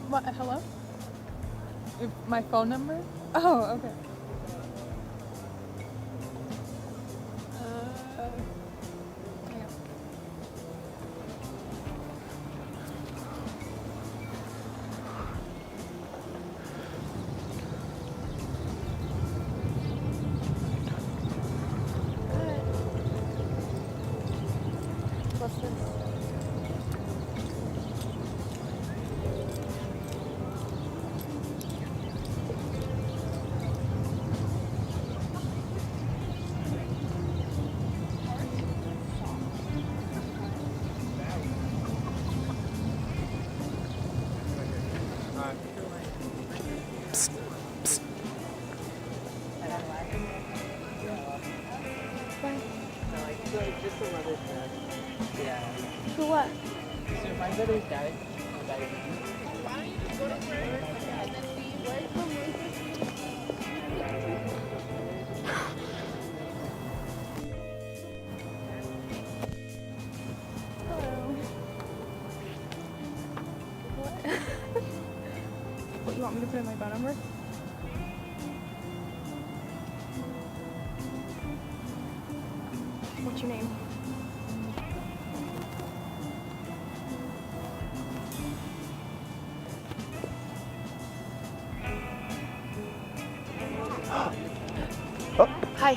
What? Hello? My phone number? Oh, okay. Yeah. What's this? Just some other stuff. Yeah. For what? So my brother's died of diabetes. Why don't you just go to work and then leave work from Hello. What? What, you want me to put in my phone number? What's your name? Oh. Hi.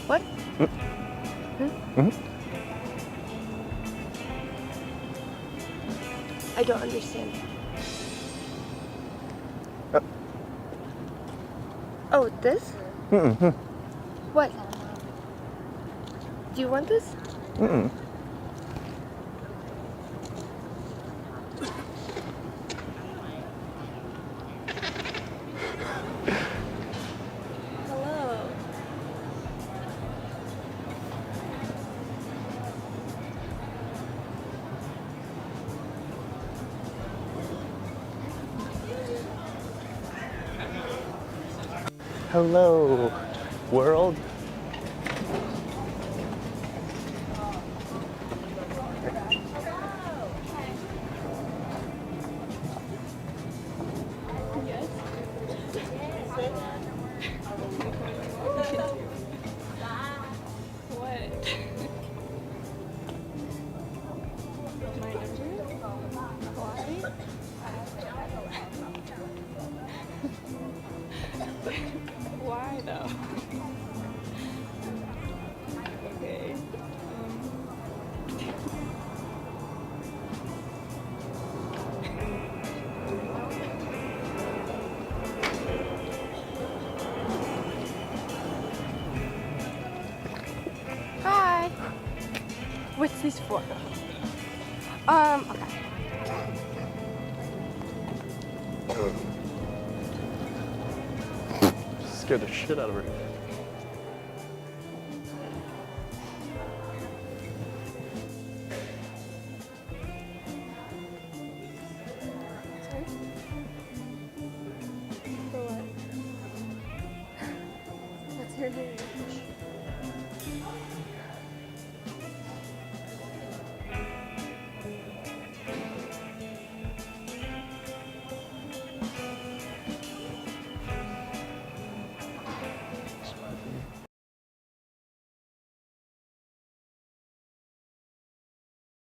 What? I don't understand. Oh, this? What? Do you want this? Hello. Hello, world. Yes. What? My number? Why? Why though? Okay. Hi. What's this for? Okay. Scared the shit out of her. Sorry? For what? What's your name?